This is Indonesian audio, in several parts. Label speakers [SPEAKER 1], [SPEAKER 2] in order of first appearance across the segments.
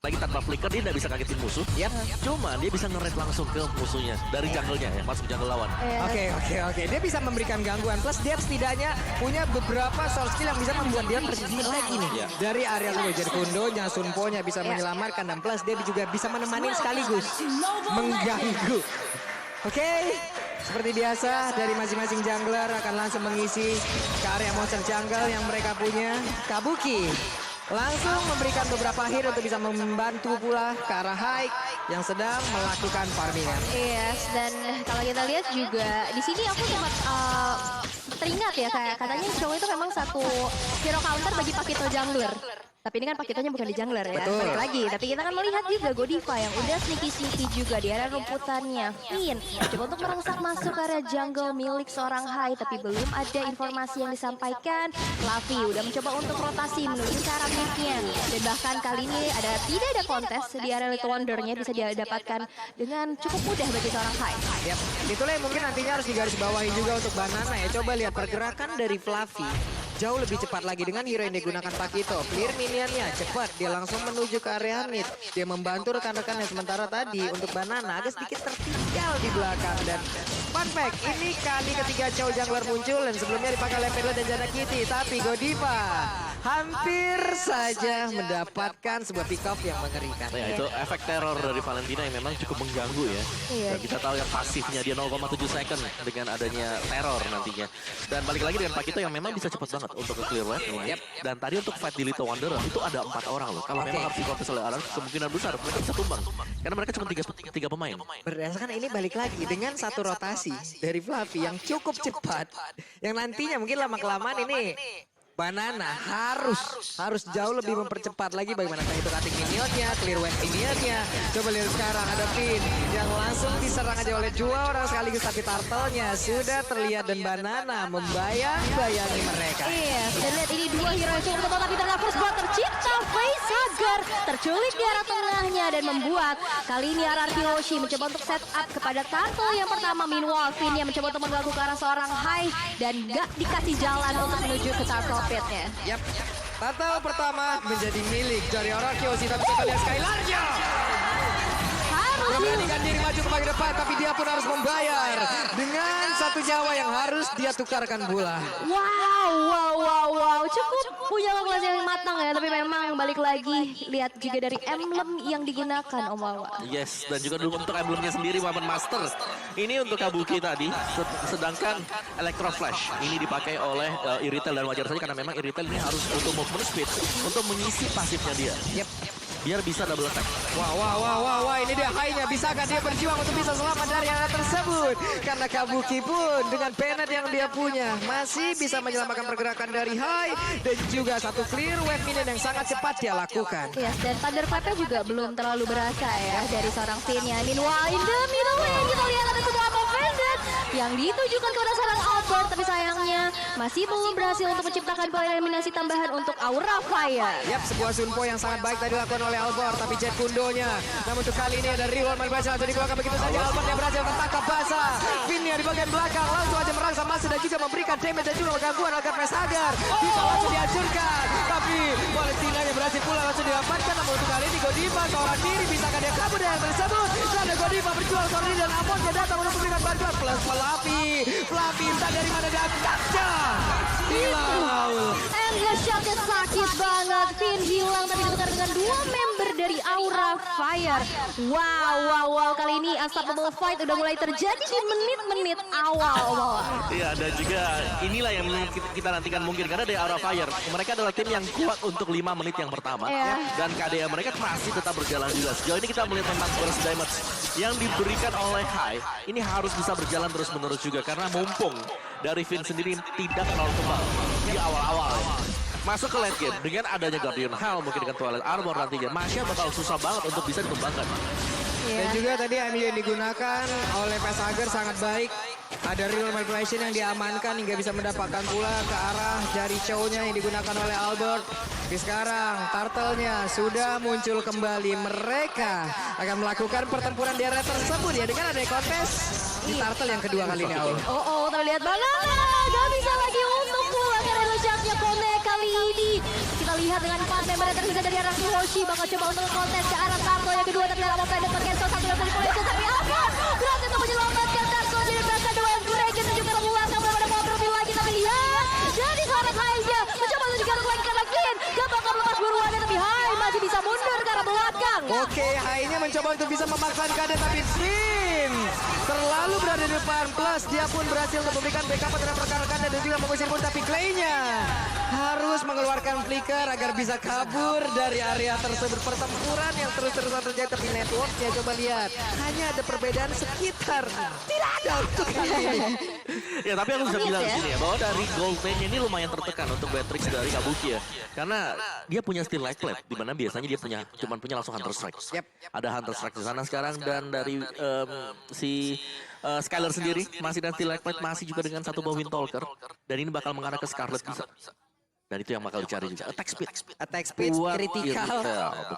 [SPEAKER 1] Lagi tanpa flicker dia tidak bisa kagetin musuh. Yap. Cuma dia bisa nge-raid langsung ke musuhnya dari jungle-nya ya, masuk ke jungle lawan.
[SPEAKER 2] Oke. Dia bisa memberikan gangguan. Plus dia setidaknya punya beberapa soul skill yang bisa membuat dia terdistract ini. Dari area dulu. Jadi kundonya, sunponya bisa menyelamatkan. Dan plus dia juga bisa menemani sekaligus. Mengganggu. Oke. Seperti biasa dari masing-masing jungler akan langsung mengisi ke area monster jungle yang mereka punya. Kabuki langsung memberikan beberapa hit untuk bisa membantu pula ke arah Hike yang sedang melakukan farmingan.
[SPEAKER 3] Yes, dan kalau kita lihat juga di sini aku sempat teringat ya kayak katanya Show itu memang satu hero counter bagi Pakito jungler. Tapi ini kan Pakitonya bukan di jungler ya,
[SPEAKER 2] Betul.
[SPEAKER 3] balik lagi. Tapi kita kan melihat juga Godiva yang udah sneaky juga di area rumputannya. Finn coba untuk merangsak masuk ke area jungle milik seorang Hai, tapi belum ada informasi yang disampaikan. Lavi udah mencoba untuk rotasi menuju ke arah midnya. Dan bahkan kali ini tidak ada kontes di area Little Wonder-nya bisa didapatkan dengan cukup mudah bagi seorang Hai.
[SPEAKER 2] Yap, itulah yang mungkin nantinya harus digarisbawahi juga untuk Banana ya. Coba lihat pergerakan dari Fluffy jauh lebih cepat lagi dengan hero yang digunakan Pakito. Clear minionnya cepat, dia langsung menuju ke area mid. Dia membantu rekan-rekannya sementara tadi untuk Banana agak sedikit tertinggal di belakang. Dan fun fact, ini kali ketiga Chow Jungler muncul dan sebelumnya dipakai oleh Pedro dan Jana Kitty. Tapi Godiva hampir saja mendapatkan sebuah pick off yang mengerikan.
[SPEAKER 1] Ya, itu efek teror dari Valentina yang memang cukup mengganggu ya.
[SPEAKER 3] Iya.
[SPEAKER 1] Dan kita tahu yang pasifnya dia 0,7 second dengan adanya teror nantinya. Dan balik lagi dengan Pakito yang memang bisa cepat banget untuk ke clear wave ini. Dan tadi untuk fight di Little Wanderer itu ada 4 orang loh. Kalau memang harus dikontes oleh Aran, kemungkinan besar mereka bisa tumbang. Karena mereka cuma tiga pemain.
[SPEAKER 2] Berdasarkan ini balik lagi dengan satu rotasi dari Fluffy yang cukup cepat. Yang nantinya mungkin lama-kelamaan ini Banana harus jauh lebih mempercepat lagi bagaimana itu cutting minionnya, clear wave minionnya. Coba lihat sekarang ada Finn yang langsung diserang aja oleh dua orang sekaligus, tapi turtle-nya sudah terlihat dan Banana membayang-bayangi mereka.
[SPEAKER 3] Iya, dan lihat ini dua hero yang cukup tebal tapi ternyata first blood tercipta. Facehugger terculik di arah tengahnya dan membuat kali ini RRQ Hoshi mencoba untuk set up kepada turtle yang pertama. Meanwhile, Finn yang mencoba untuk mengganggu ke arah seorang Hai dan gak dikasih jalan untuk menuju ke turtle pitnya.
[SPEAKER 2] Yap, turtle pertama menjadi milik dari orang Kyoshi, tapi kita lihat Skylarnya. Memberanikan diri maju ke bagian depan, tapi dia pun harus membayar dengan satu nyawa yang harus dia tukarkan pula.
[SPEAKER 3] Wow. Cukup punya kalkulasi yang matang ya. Tapi memang balik lagi, lihat juga dari emblem yang digunakan Om Wawa.
[SPEAKER 1] Yes, dan juga dulu untuk emblemnya sendiri Weapon Master. Ini untuk Kabuki tadi, sedangkan Electro Flash ini dipakai oleh Irritel dan wajar saja karena memang Irritel ini harus untuk movement speed untuk mengisi pasifnya dia.
[SPEAKER 2] Yep.
[SPEAKER 1] Biar bisa double attack.
[SPEAKER 2] Wah, ini dia Hai-nya. Bisakah dia berjuang untuk bisa selamat dari area tersebut? Karena Kabuki pun dengan penet yang dia punya masih bisa menyelamatkan pergerakan dari Hai dan juga satu clear wave minion yang sangat cepat dia lakukan.
[SPEAKER 3] Yes, dan Thunderclap-nya juga belum terlalu berasa ya dari seorang Finn-nya. Meanwhile, in the middle lane kita lihat ada sebuah offended yang ditujukan kepada seorang Albert, tapi sayangnya masih belum berhasil untuk menciptakan poin eliminasi tambahan untuk Aura Fire.
[SPEAKER 2] Yap, sebuah sunpo yang sangat baik tadi dilakukan oleh Albert, tapi jet kundonya. Namun untuk kali ini ada reroll berhasil langsung dikeluarkan begitu saja. Albert yang berhasil tertangkap basah. Finn-nya di bagian belakang langsung aja merangsang masuk dan juga memberikan damage dan juga gangguan agar Facehugger bisa langsung dihancurkan. Tapi Valentina yang berhasil pula langsung didapatkan. Namun untuk kali ini Godiva seorang diri, bisakah dia kabur dari yang tersebut? Karena Godiva berjuang seorang diri dan Amonnya datang untuk memberikan bantuan. Plus Fluffy entah dari mana datangnya. Hilang.
[SPEAKER 3] Endless shotnya sakit banget. Finn hilang tapi ditukar dengan dua member dari Aura Fire. Wow. Kali ini unstoppable fight udah mulai terjadi di menit-menit awal.
[SPEAKER 1] Iya, dan juga inilah yang kita nantikan mungkin karena dari Aura Fire mereka adalah tim yang kuat untuk 5 menit yang pertama. Dan KDA mereka masih tetap berjalan juga. Sejauh ini kita melihat memang burst damage yang diberikan oleh Hai ini harus bisa berjalan terus-menerus juga karena mumpung dari Finn sendiri tidak terlalu kebal di awal-awal. Masuk ke late game dengan adanya Guardian Hell mungkin dengan Twilight Armor nantinya Masya bakal susah banget untuk bisa dikembangkan.
[SPEAKER 2] Dan juga tadi MU yang digunakan oleh Facehugger sangat baik. Ada real manipulation yang diamankan hingga bisa mendapatkan pula ke arah jari Chow-nya yang digunakan oleh Albert. Tapi sekarang turtle-nya sudah muncul kembali. Mereka akan melakukan pertempuran di area tersebut ya dengan ada kontes di turtle yang kedua kali ini.
[SPEAKER 3] Terlihat banget. Gak bisa lagi untuk keluar karena shotnya Kone kali ini. Kita lihat lihat dengan 4 member yang tersisa dari arah Hiroshi bakal coba untuk kontes ke arah Tarto yang kedua, tapi lama pendek bergenso satu dan manipulation, tapi apa? Berhasil untuk menyelamatkan Tarto jadi mereka dua yang Dragon dan juga menguasai belum ada mau lebih lagi, tapi lihat jadi selamat Hai-nya mencoba untuk digaruk lagi karena Flynn gak bakal melepas buruannya, tapi Hai masih bisa mundur ke arah belakang.
[SPEAKER 2] Oke, Hai-nya mencoba untuk bisa memaksakan keadaan, tapi Finn terlalu berada di depan. Plus dia pun berhasil untuk memberikan backup terhadap rekan-rekannya dan juga mengusir pun, tapi Clay-nya harus mengeluarkan flicker agar bisa kabur dari area tersebut. Pertempuran yang terus-terusan terjadi, tapi networknya coba lihat hanya ada perbedaan sekitar tidak ada untuk kali ini.
[SPEAKER 1] Ya tapi aku bisa bilang di sini ya bahwa dari gold lane ini lumayan tertekan untuk Beatrix dari Kabuki ya. Karena dia punya steal light plate di mana biasanya dia cuma punya langsung Hunter Strike. Ada Hunter Strike di sana sekarang, dan dari si Skylar sendiri masih dan steal light plate masih juga dengan satu buah Windtalker, dan ini bakal mengarah ke Scarlet bisa. Dan itu yang bakal dicari juga. Attack speed critical.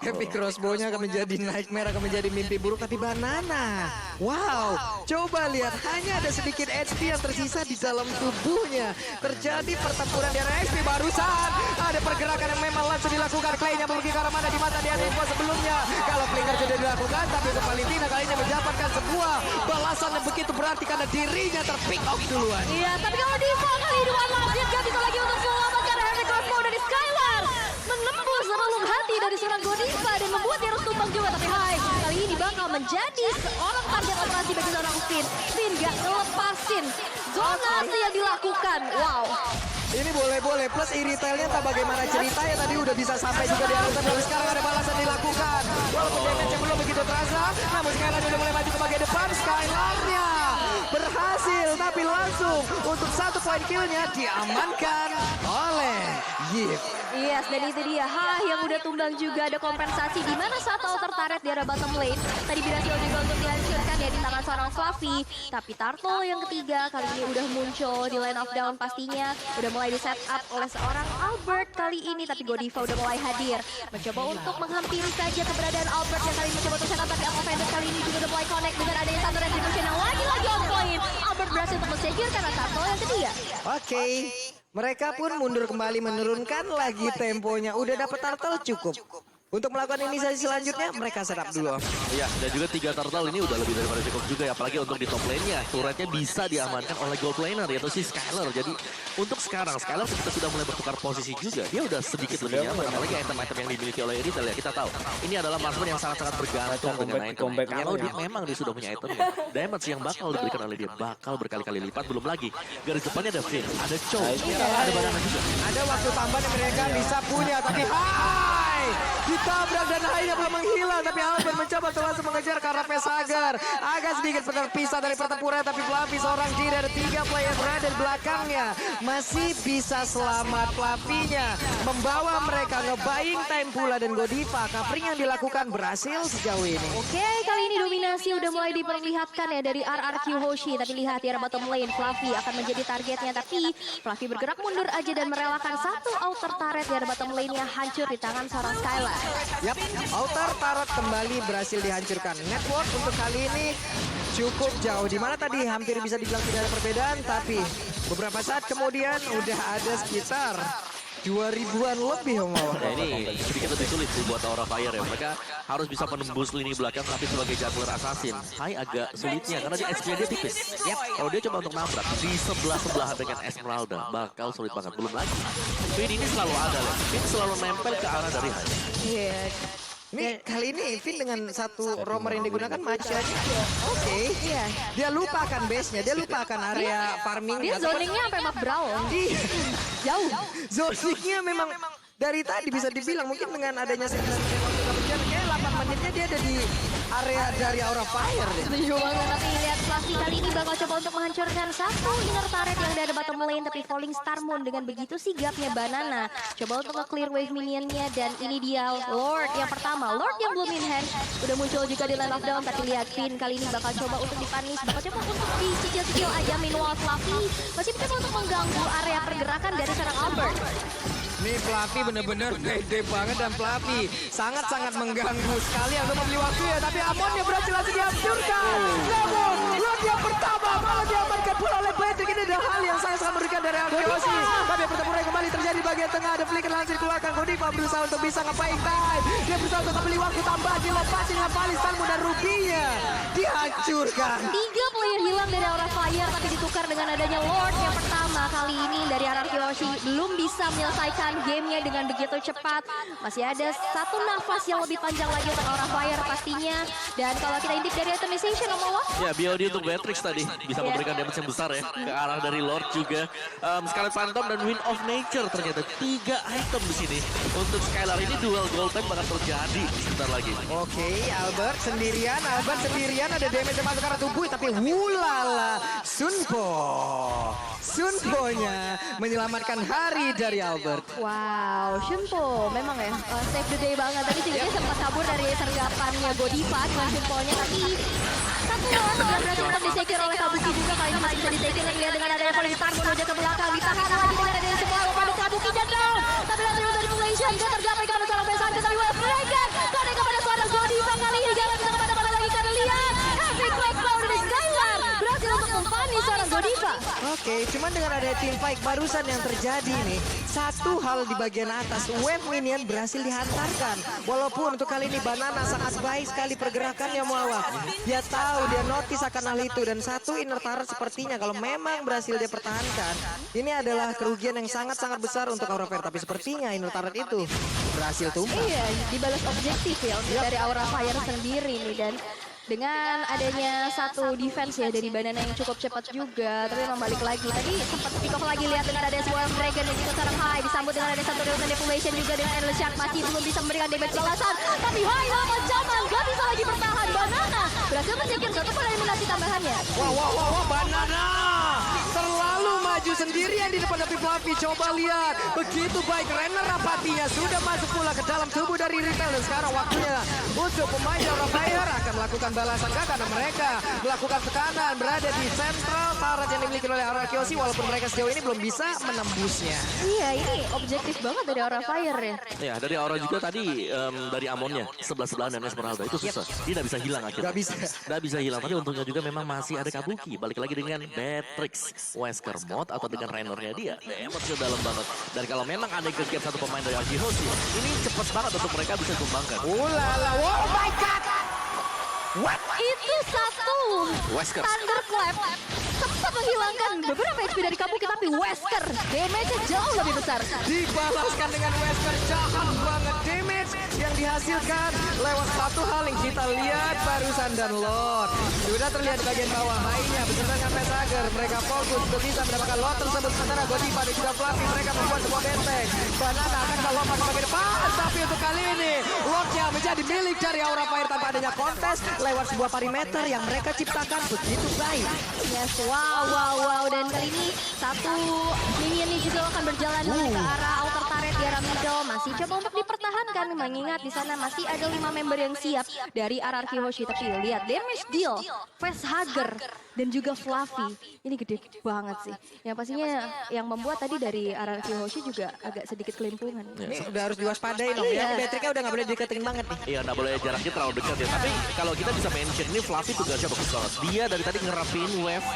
[SPEAKER 2] Heavy crossbow-nya akan menjadi nightmare, akan menjadi mimpi buruk. Tapi Banana, wow, coba lihat hanya ada sedikit HP yang tersisa di dalam tubuhnya. Terjadi pertempuran di area HP barusan. Ada pergerakan yang memang langsung dilakukan. Clay-nya pergi ke arah mana, di mata dia info sebelumnya. Kalau flicker sudah dilakukan, tapi untuk Valentina kali ini mendapatkan sebuah balasan yang begitu berarti karena dirinya terpick off duluan.
[SPEAKER 3] Iya, tapi kalau Diva kali ini one last hit gak bisa lagi untuk selamatkan Heavy Crossbow dari Skylar. Menembus relung hati dari seorang Godiva dan membuat dia harus tumbang juga. Tapi Hai, kali ini bakal menjadi seorang target operasi bagi seorang Finn. Finn gak ngelepasin zonasi yang dilakukan. Wow.
[SPEAKER 2] Ini boleh-boleh, plus iritelnya tak bagaimana ceritanya tadi udah bisa sampai juga di atas, tapi sekarang ada balasan dilakukan. Walaupun damage belum begitu terasa, namun Skylar udah mulai maju ke bagian depan. Skylar-nya berhasil, tapi langsung untuk 1 poin kill-nya diamankan oleh Yip.
[SPEAKER 3] Yes, dan itu dia. Yang udah tumbang juga ada kompensasi di mana satu altar turret di arah bottom lane. Tadi berhasil juga untuk dihancurkan ya di tangan seorang Fluffy. Tapi Turtle yang ketiga kali ini udah muncul di line of down pastinya. Udah mulai di set up oleh seorang Albert kali ini. Tapi Godiva udah mulai hadir. Mencoba untuk menghampiri saja keberadaan Albert yang kali ini mencoba untuk set up. Tapi Alpha Vendor kali ini juga udah mulai connect dengan adanya satu retribution yang lagi-lagi on point. Albert berhasil untuk mensecure karena Turtle yang ketiga.
[SPEAKER 2] Oke. Mereka pun mundur kembali, menurunkan lagi temponya. Udah dapat turtle cukup. Untuk melakukan inisiasi selanjutnya, mereka setup dulu.
[SPEAKER 1] Iya, dan juga 3 turtle ini udah lebih daripada cukup juga ya. Apalagi untuk di top lane-nya, turretnya bisa diamankan oleh gold laner, yaitu si Skylar. Jadi untuk sekarang, Skylar ketika sudah mulai bertukar posisi juga, dia udah sedikit lebih nyaman. Apalagi item-item yang dimiliki oleh Eritel ya, kita tahu. Ini adalah marksman yang sangat-sangat bergantung dengan item. Kalau dia memang dia sudah punya itemnya, damage yang bakal diberikan oleh dia bakal berkali-kali lipat. Belum lagi, garis depannya ada Finn, ada Cho, ada Banana juga.
[SPEAKER 2] Ada waktu tambahan yang mereka bisa punya, tapi Hai! Ditabrak dan Hai-nya belum menghilang, tapi Albert mencoba untuk langsung mengejar ke arah Pesager. Agak sedikit terpisah dari pertempuran, tapi Fluffy seorang diri, ada 3 player berada di belakangnya. Masih bisa selamat Fluffy-nya. Membawa mereka nge-buying time pula, dan Godiva, covering yang dilakukan berhasil sejauh ini.
[SPEAKER 3] Oke, kali ini dominasi udah mulai diperlihatkan ya dari RRQ Hoshi. Tapi lihat di arah bottom lane, Fluffy akan menjadi targetnya. Tapi Fluffy bergerak mundur aja dan merelakan satu outer turret di arah bottom lane-nya hancur di tangan seorang Skylar.
[SPEAKER 2] Yap, outer turret kembali berhasil dihancurkan. Network untuk kali ini cukup jauh. Dimana tadi hampir bisa dibilang tidak ada perbedaan, tapi beberapa saat kemudian udah ada sekitar 2000-an lebih Om Wawan.
[SPEAKER 1] Ya ini sedikit lebih sulit sih buat Aura Fire ya. Mereka harus bisa menembus lini belakang, tapi sebagai jungler assassin, Hai agak sulitnya karena di HP-nya dia tipis. Kalau dia coba untuk nabrak di sebelah-sebelahan dengan Esmeralda, bakal sulit banget. Belum lagi, Finn ini selalu ada loh. Finn selalu nempel ke arah dari Hai.
[SPEAKER 2] Iya. Ini kali ini Finn dengan satu roamer yang digunakan Macha-nya. Oke.
[SPEAKER 3] Iya.
[SPEAKER 2] Dia lupa akan base-nya, dia lupa akan area farming.
[SPEAKER 3] Dia zoningnya sampai map brown. Jauh.
[SPEAKER 2] Zoningnya memang dari tadi bisa dibilang mungkin dengan adanya sekitar kayak 8 menitnya dia ada di area dari Aura Fire deh.
[SPEAKER 3] Setuju banget, tapi lihat Fluffy kali ini bakal coba untuk menghancurkan satu inner turret yang ada di bottom lane, tapi Falling Star Moon dengan begitu sigapnya Banana coba untuk nge-clear wave minionnya, dan ini dia Lord yang pertama, Lord yang belum in hand udah muncul juga di line of down. Tapi lihat Finn kali ini bakal coba untuk dipanis, bakal coba untuk dicicil-cicil aja. Meanwhile Fluffy masih mencoba untuk mengganggu area pergerakan dari seorang Albert.
[SPEAKER 2] Nih Fluffy bener-bener pede banget dan Fluffy sangat-sangat mengganggu sekali untuk membeli waktu ya. Tapi Amonnya berhasil langsung dihancurkan. Namun lot yang pertama malah diamankan pula oleh Patrick. Ini adalah hal yang sangat-sangat mengerikan dari Arkeosi. Tapi pertempuran yang kembali terjadi di bagian tengah. Ada flicker langsung dikeluarkan. Godiva berusaha untuk bisa nge-fight time. Dia berusaha untuk membeli waktu tambah. Dilepasin dengan Palistan dan rubinya dihancurkan.
[SPEAKER 3] 3 player hilang dari Aura Fire tapi ditukar dengan adanya Lord yang pertama kali ini dari Arkeosi. Belum bisa menyelesaikan gamenya dengan begitu cepat. Masih ada satu nafas yang lebih panjang lagi untuk Aura Fire pastinya. Dan kalau kita intip dari itemization, Omawa.
[SPEAKER 1] Ya, BOD untuk Matrix tadi bisa memberikan damage yang besar ya ke arah dari Lord juga. Scarlet Phantom dan Wind of Nature ternyata 3 item di sini. Untuk Skylar ini dual gold time bakal terjadi sebentar lagi.
[SPEAKER 2] Oke, Albert sendirian ada damage yang masuk ke arah tubuh. Tapi wulala, Sunpo-nya menyelamatkan hari dari Albert.
[SPEAKER 3] Wow, Shunpo memang ya save the day banget. Tadi juga dia sempat kabur dari sergapannya Godiva dengan Shunpo-nya. Tapi satu lawan berhasil tetap disecure oleh Kabuki juga. Kali ini masih bisa disecure. Lihat dengan adanya polisi Targon udah ke belakang. Ditahan lagi dengan adanya semua pada Kabuki dan down. Tapi nanti dari population gak tergapai karena seorang pesan. Tapi Wave Breaker karena kepada suara Godiva kali ini. Jangan bisa kemana-mana lagi karena lihat Epic Quake Power dari Skylar berhasil untuk memfani seorang Godiva.
[SPEAKER 2] Oke, cuman dengan ada team fight barusan yang terjadi nih, satu hal di bagian atas, wave minion berhasil dihantarkan. Walaupun untuk kali ini Banana sangat baik sekali pergerakannya Muawa. Dia tahu, dia notice akan hal itu. Dan satu inner turret sepertinya kalau memang berhasil dia pertahankan, ini adalah kerugian yang sangat-sangat besar untuk Aura Fire. Tapi sepertinya inner turret itu berhasil tumbang.
[SPEAKER 3] Iya, dibalas objektif ya untuk dari Aura Fire sendiri nih. Dan dengan adanya satu defense ya dari Banana yang cukup cepat juga. Tapi memang balik lagi. Tadi sempat pick off lagi lihat dengan ada Swarm Dragon dan juga seorang High. Disambut dengan ada satu manipulation juga dengan Endless Shark. Masih belum bisa memberikan damage balasan. Tapi High lama zaman gak bisa lagi bertahan. Banana berhasil mencekir satu eliminasi tambahannya.
[SPEAKER 2] Wah, Banana terlalu maju sendirian di depan dari Fluffy. Coba lihat, begitu baik Renner apatinya sudah masuk pula ke dalam tubuh dari Retail. Dan sekarang waktunya untuk pemain Aura Fire akan melakukan balasan gak karena mereka melakukan tekanan berada di sentral turret yang dimiliki oleh Arkeosi. Walaupun mereka sejauh ini belum bisa menembusnya.
[SPEAKER 3] Iya, ini objektif banget dari Aura Fire ya.
[SPEAKER 1] Ya, dari Aura juga tadi dari Amonnya sebelah-sebelahan dan Esmeralda itu susah. Dia nggak bisa hilang akhirnya. Nggak bisa hilang. Tapi untungnya juga memang masih ada Kabuki. Balik lagi dengan Matrix, Wesker Mod atau dengan Rainernya dia. Damage-nya dalam banget. Dan kalau memang ada ke satu pemain dari Arkeosi, ini cepat banget untuk mereka bisa tumbangkan.
[SPEAKER 2] Ulala, oh my god!
[SPEAKER 3] What? Itu satu
[SPEAKER 1] Wesker.
[SPEAKER 3] Thunderclap sempat menghilangkan beberapa HP dari Kabuki, tapi Wesker damage-nya jauh lebih besar.
[SPEAKER 2] Dibalaskan dengan Wesker, jahat banget damage yang dihasilkan lewat satu hal yang kita lihat barusan. Dan Lord sudah terlihat di bagian bawah lainnya beserta dengan Pesager. Mereka fokus untuk bisa mendapatkan Lord tersebut. Sementara Godiva dan juga Fluffy mereka membuat sebuah benteng. Banana akan melompat ke bagian depan, tapi untuk kali ini Lordnya menjadi milik dari Aura Fire tanpa adanya kontes lewat sebuah perimeter yang mereka ciptakan begitu baik.
[SPEAKER 3] Yes, wow. Dan kali ini satu minion ini juga akan berjalan ke arah outer turret di arah middle. Masih coba untuk dipertahankan, mengingat di sana masih ada 5 member yang siap dari RRQ Hoshi. Tapi lihat damage deal, Facehugger dan juga Fluffy. Ini gede banget sih. Yang pastinya yang membuat tadi dari RRQ Hoshi juga agak sedikit kelimpungan.
[SPEAKER 2] Ini udah harus diwaspadai dong ya. Patricknya udah nggak boleh deketin banget nih.
[SPEAKER 1] Iya, nggak boleh jaraknya terlalu dekat ya. Tapi kalau kita bisa mention ini Fluffy tugasnya bagus banget. Dia dari tadi ngerapin wave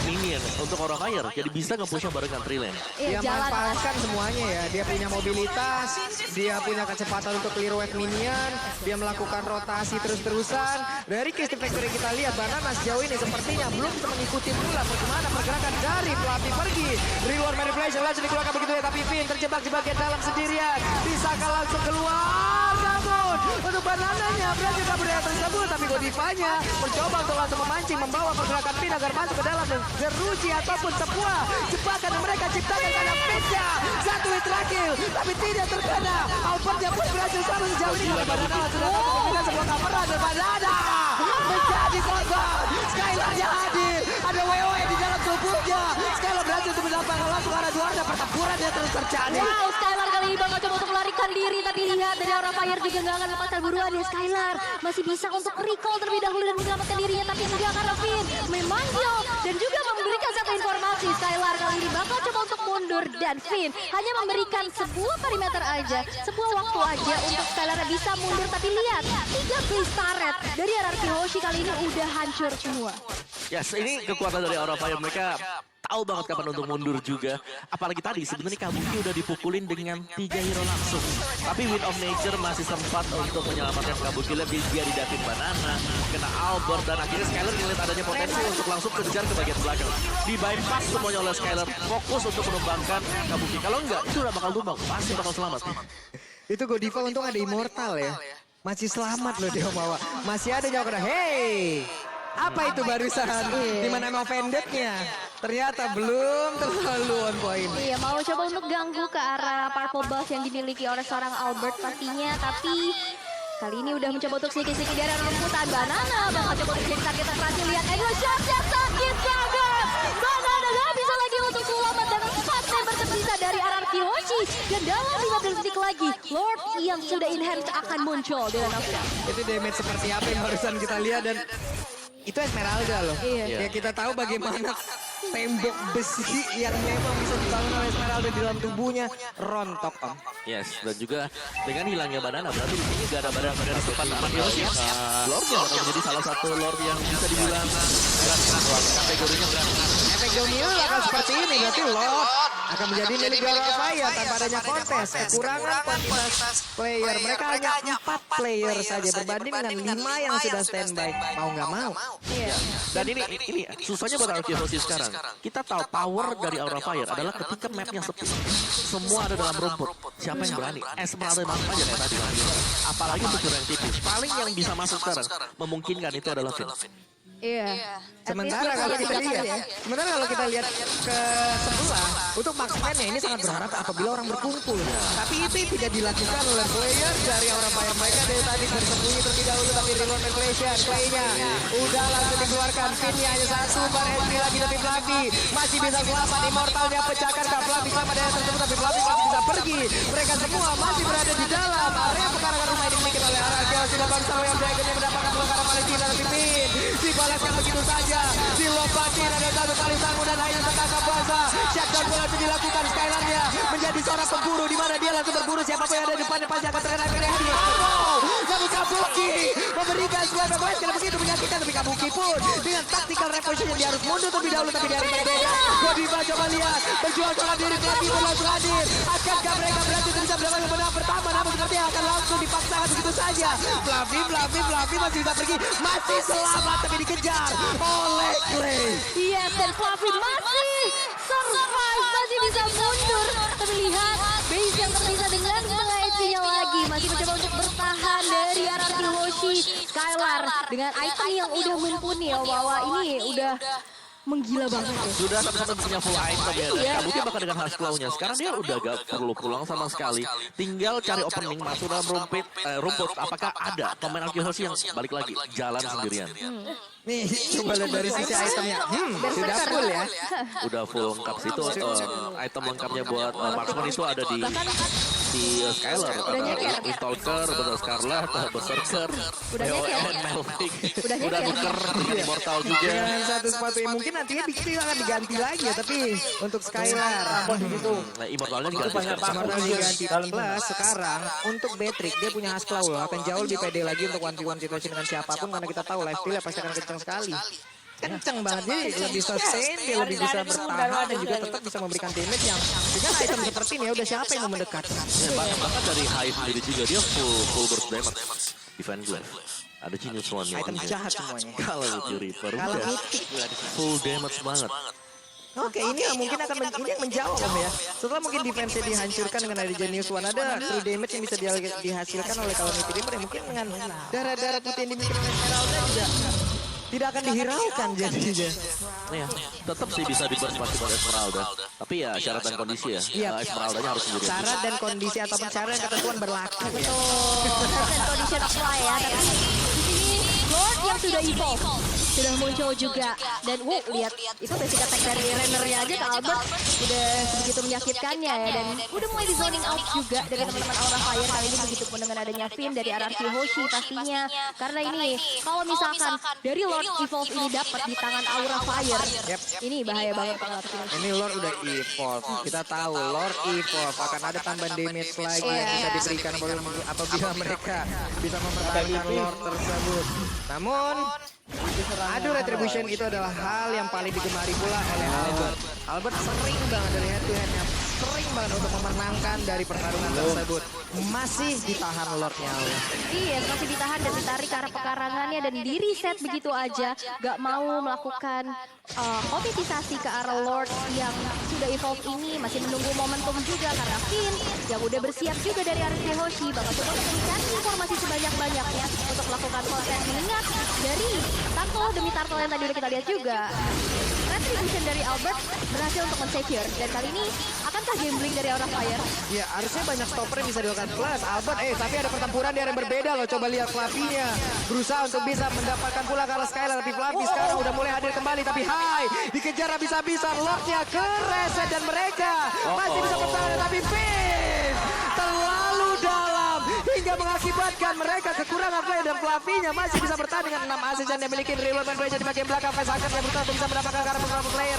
[SPEAKER 1] minion untuk Aura Fire. Jadi bisa nge-pushnya barengan Trilen.
[SPEAKER 2] Dia manfaatkan semuanya ya. Dia punya mobilitas, dia punya kecepatan untuk clear wave minion, dia melakukan rotasi terus-terusan. Dari case factory kita lihat Banana sejauh ini sepertinya belum bisa mengikuti pula bagaimana pergerakan dari Fluffy pergi. Reward manipulation langsung dikeluarkan begitu ya. Tapi Finn terjebak di bagian dalam sendirian. Bisakah langsung keluar? Namun untuk Banananya berhasil kabur dari tersebut. Tapi Godivanya mencoba untuk langsung memancing, membawa pergerakan Finn agar masuk ke dalam jeruji ataupun sebuah jebakan yang mereka ciptakan karena Finnnya satu hit terakhir. Tapi tidak terkena. Albertnya pun berhasil selalu sejauh ini. Banana sudah memberikan sebuah coveran dan Banana menjadi korban. Skylar-nya hadir. Ada WoE di dalam tubuhnya. Skylar berhasil untuk mendapatkan langsung arah juara. Pertempurannya terus terjadi.
[SPEAKER 3] Wow, Skylar kali ini bakal coba untuk melarikan diri. Tapi lihat dari Aura Fire juga nggak akan lepaskan buruan ya. Skylar masih bisa untuk recall terlebih dahulu dan menyelamatkan dirinya. Tapi enggak karena Finn memanggil dan juga memberikan satu satu informasi, Skylar kali ini bakal coba untuk mundur dan Finn hanya memberikan sebuah perimeter aja, sebuah waktu aja untuk Skylar bisa mundur. Tapi lihat, 3 base turret dari RRQ Hoshi kali ini udah hancur semua.
[SPEAKER 1] Yes, ini kekuatan dari Aura Fire. Mereka tahu banget kapan untuk mundur juga. Apalagi tadi sebenarnya Kabuki udah dipukulin dengan 3 hero langsung. Tapi Wind of Nature masih sempat untuk menyelamatkan Kabuki. Lebih dia didapin Banana, kena Albert, dan akhirnya Skylar ngeliat adanya potensi untuk langsung kejar ke bagian belakang. Di bypass semuanya oleh Skylar, fokus untuk menumbangkan Kabuki. Kalau enggak, itu udah bakal tumbang, pasti bakal selamat.
[SPEAKER 2] Itu Godiva untung ada Immortal ya. Masih selamat loh dia bawa. Masih ada jawab kena, hey! Apa itu barusan? Dimana emang offended-nya? Ternyata belum terlalu on point.
[SPEAKER 3] Iya, mau coba untuk ganggu ke arah purple buff yang dimiliki oleh seorang Albert pastinya. Tapi kali ini udah mencoba untuk sneaky-sneaky dari rumputan. Banana bakal coba untuk jadi target operasi. Lihat Edward shotnya sakit banget. Banana gak bisa lagi untuk selamat dengan 4 member tersisa dari RRQ Hoshi. Dan dalam 15 detik lagi, Lord yang sudah enhance akan muncul di Renofia.
[SPEAKER 2] Itu damage seperti apa yang barusan kita lihat dan itu Esmeralda loh.
[SPEAKER 3] Iya.
[SPEAKER 2] Ya kita tahu bagaimana tembok besi yang memang bisa dibangun oleh Esmeralda di dalam tubuhnya rontok om.
[SPEAKER 1] Yes, dan juga dengan hilangnya Banana berarti di sini gak ada Banana dari depan anak Yoshi. Lord yang akan menjadi salah satu Lord yang bisa dibilang berat kategorinya berat.
[SPEAKER 2] Efek downhill akan seperti ini berarti Lord akan menjadi milik Aura Fire tanpa adanya kontes. Kekurangan kuantitas player. Mereka hanya 4 player saja berbanding dengan 5 yang sudah standby. Mau nggak mau.
[SPEAKER 3] Iya.
[SPEAKER 1] Dan ini susahnya buat RRQ Hoshi sekarang. Kita tahu power dari Aura Fire adalah ketika mapnya sepi. Semua ada dalam rumput. Siapa yang berani? Esmeralda masuk aja kayak tadi. Apalagi untuk yang tipis. Paling yang bisa masuk sekarang memungkinkan itu adalah Finn.
[SPEAKER 3] Iya.
[SPEAKER 2] Sementara kalau kita lihat ke sebelah untuk marksman-nya ini sangat berharap apabila orang berkumpul. Tapi itu tidak dilakukan oleh player dari Aura Fire. Mereka dari tadi bersembunyi terlebih dahulu tapi reload manipulation. Play-nya udah langsung dikeluarkan. Finn-nya hanya satu, bar HP lagi tapi Fluffy masih bisa selamat. Immortalnya pecahkan Kak Fluffy selamat dari tersebut tapi Fluffy masih bisa pergi. Mereka semua masih berada di dalam area pekarangan rumah ini dimiliki oleh RRQ. Sudah bangsa yang Dragon-nya mendapatkan pelengkapan Palestina tapi Finn dibalaskan begitu saja. Dilompatin ada satu kali tanggung dan akhirnya tertangkap basah. Shutdown pula itu dilakukan. Skylar-nya menjadi seorang pemburu di mana dia langsung berburu siapapun yang ada di depannya pasti akan terkena dia. Namun Kabuki memberikan sebuah bebas kalau begitu menyakitkan tapi Kabuki pun dengan tactical reposition dia harus mundur terlebih dahulu tapi dia harus berbeda. Godiva coba lihat berjuang seorang diri lagi langsung hadir. Akankah mereka berhasil bisa mendapatkan kemenangan pertama namun sepertinya akan langsung dipaksakan begitu saja. Fluffy masih bisa pergi masih selamat tapi dikejar oleh Clay.
[SPEAKER 3] Yes, dan Fluffy masih survive, masih bisa mundur. Tapi lihat, base yang tersisa dengan mengaitsinya lagi. Masih mencoba untuk bertahan dari RRQ Hoshi. Skylar dengan item yang udah mumpuni ya. Bahwa ini udah menggila banget ya.
[SPEAKER 1] Sudah sama-sama punya full item ya. Dan Kabuki bakal dengan Hush Claw-nya. Sekarang dia udah gak perlu pulang sama sekali. Tinggal cari opening masuk dalam rumput. Apakah ada pemain RRQ Hoshi yang balik lagi jalan sendirian?
[SPEAKER 2] Nih, coba lihat dari sisi itemnya. Sudah full ya.
[SPEAKER 1] Udah full lengkap sih itu. Item lengkapnya buat marksman itu ada di Skylar. Ada Stalker, betul Scarlet, Berserker, BON, Melvik. Udah nuker dengan Immortal juga.
[SPEAKER 2] Dengan satu sepatu yang mungkin nantinya Bixi akan diganti lagi ya. Tapi untuk Skylar.
[SPEAKER 1] Nah, Immortalnya diganti sekarang.
[SPEAKER 2] Immortal diganti. Plus sekarang untuk Beatrix dia punya Hush Claw loh. Akan jauh lebih pede lagi untuk 1v1 situation dengan siapapun. Karena kita tahu lifesteal pasti akan kencang sekali. Kenceng banget, dia lebih sustain, dia lebih bisa bertahan dan juga tetap bisa memberikan damage yang dengan item seperti ini ya udah siapa yang mau mendekat.
[SPEAKER 1] Ya, bahkan dari Hive sendiri juga dia full burst damage. Defend Glaive. Ada Genius One-nya.
[SPEAKER 2] Item jahat semuanya.
[SPEAKER 1] Kalau Lucky Reaper
[SPEAKER 2] Kalah
[SPEAKER 1] udah
[SPEAKER 2] mitik.
[SPEAKER 1] full damage banget.
[SPEAKER 2] Oke, ini yang mungkin akan ini yang menjawab Om ya. Setelah mungkin defense dihancurkan dengan ada Genius One, ada true damage yang bisa dihasilkan oleh Calamity Reaper yang mungkin dengan darah-darah putih yang dimiliki oleh Esmeralda juga tidak akan dihiraukan jadinya.
[SPEAKER 1] Ya, tetap sih bisa di-burst pasti buat Esmeralda. Tapi ya syarat dan kondisi ya.
[SPEAKER 2] Iya.
[SPEAKER 1] Esmeraldanya harus sendiri.
[SPEAKER 2] Syarat dan kondisi ataupun cara yang ketentuan berlaku.
[SPEAKER 3] Betul. Dan condition apply ya. Tapi di sini Lord yang sudah evolve. sudah muncul juga. Dan lihat itu basic attack dari Rennernya aja ke Albert udah begitu menyakitkannya ya. Dan udah mulai di zoning out juga dari teman-teman Aura Fire kali ini, begitupun dengan adanya Finn dari RRQ Hoshi pastinya. Karena ini kalau misalkan dari Lord Evolve ini dapat di tangan Aura Fire, ini bahaya banget kalau
[SPEAKER 2] Ini Lord udah evolve. Kita tahu Lord evolve akan ada tambahan damage lagi yang bisa diberikan apabila mereka bisa mempertahankan Lord tersebut. Namun, adu retribution itu adalah hal yang paling digemari pula oleh Albert. Albert sering banget dari head to headnya, sering banget untuk memenangkan dari pertarungan tersebut. Masih ditahan Lordnya.
[SPEAKER 3] Iya, masih ditahan dan ditarik ke arah pekarangannya dan di reset begitu aja. Gak mau melakukan komitisasi ke arah Lord yang sudah evolve ini. Masih menunggu momentum juga karena Finn yang udah bersiap juga dari RRQ Hoshi bakal coba untuk mencari informasi sebanyak-banyaknya untuk melakukan konten. Mengingat dari turtle demi turtle yang tadi udah kita lihat juga, retribution dari Albert berhasil untuk men-secure. Dan kali ini akankah gambling dari Aura Fire?
[SPEAKER 2] Ya, harusnya banyak stopper yang bisa dilakukan plus Albert. Tapi ada pertempuran di area yang berbeda loh. Coba lihat Flavinya berusaha untuk bisa mendapatkan pula ke arah Skylar, tapi Flavi sekarang udah mulai hadir kembali. Tapi dikejar habis-habisan Lordnya ke reset dan mereka masih bisa bertahan. Tapi Finn terlalu dalam hingga mengakibatkan mereka kekurangan play, dan Flavinya masih bisa bertahan dengan 6 assist yang dimiliki. Reload dan Braja di bagian belakang. Faisal yang berusaha untuk bisa mendapatkan karena beberapa player.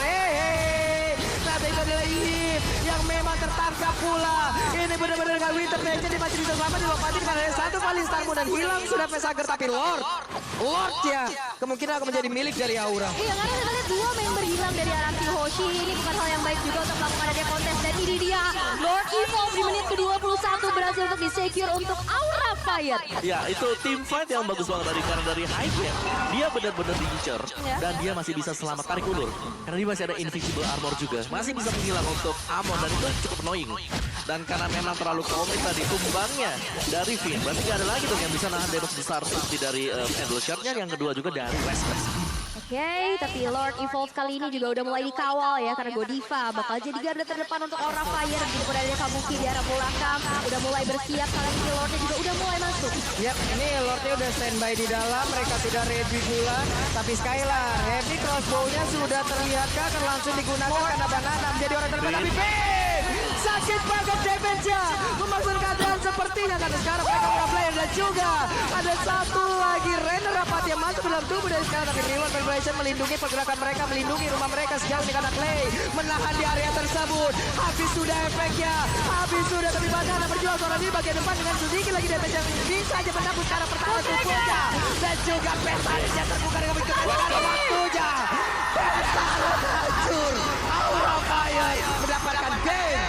[SPEAKER 2] Ternyata itu adalah Eve yang memang tertangkap pula. Ini benar-benar dengan Winter Nation, dia masih bisa selamat dilompatin karena ada satu kali Starmu dan hilang sudah Pesager. Tapi Lordnya kemungkinan akan menjadi milik dari Aura.
[SPEAKER 3] Iya, karena kita lihat dua member hilang dari RRQ Hoshi. Ini bukan hal yang baik juga untuk melakukan adanya kontes. Dan ini dia Lord Evolve di menit ke-21 berhasil untuk di-secure untuk Aura Fire.
[SPEAKER 1] Ya, itu team fight yang bagus banget karena dari Hype ya. Dia benar-benar diincar dan dia masih bisa selamat tarik ulur. Karena dia masih ada invisible armor juga. Masih bisa menghilang untuk Amon dan itu cukup annoying. Dan karena memang terlalu komit tadi tumbangnya dari Finn. Berarti gak ada lagi dong yang bisa nahan damage besar seperti dari Endless Shard-nya. Yang kedua juga dari Westbest.
[SPEAKER 3] Oke, tapi Lord Evolve kali ini juga udah mulai dikawal ya, karena Godiva bakal jadi garda terdepan untuk Aura Fire. Begitu ada Kabuki di arah belakang, udah mulai bersiap. Kali ini Lordnya juga udah mulai masuk.
[SPEAKER 2] Yap, ini Lordnya udah standby di dalam, mereka sudah ready pula. Tapi Skylar, heavy crossbow-nya sudah terlihat akan langsung digunakan karena Banana menjadi orang terdepan. Tapi Finn, sakit banget damage-nya. Memasukkan keadaan sepertinya karena sekarang mereka Aura Player dan juga ada satu lagi Renner rapat yang masuk dalam tubuh dari sekarang. Tapi Reload Vibration melindungi pergerakan mereka, melindungi rumah mereka sejauh di kanan play, menahan di area tersebut. Habis sudah efeknya, habis sudah, tapi Banana berjuang seorang di bagian depan dengan sedikit lagi damage yang bisa aja menembus ke arah pertama tubuhnya. Dan juga Petarnya terbuka dengan begitu waktunya. Petarnya hancur. Aura Fire mendapatkan game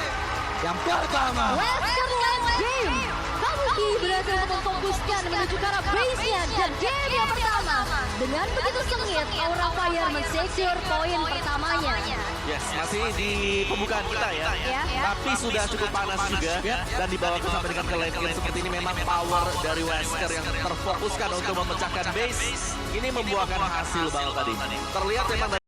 [SPEAKER 2] yang pertama.
[SPEAKER 3] Western Game. Kabuki berhasil untuk memfokuskan menuju ke arah base-nya dan game yang pertama. Dengan begitu sengit, Aura Fire men-secure poin pertamanya.
[SPEAKER 1] Yes, masih di pembukaan kita ya. Tapi sudah cukup panas juga. Dan dibawa ke sampai dengan ke late game seperti ini memang power dari Wesker yang terfokuskan untuk memecahkan base. Ini membuahkan hasil banget tadi. Terlihat memang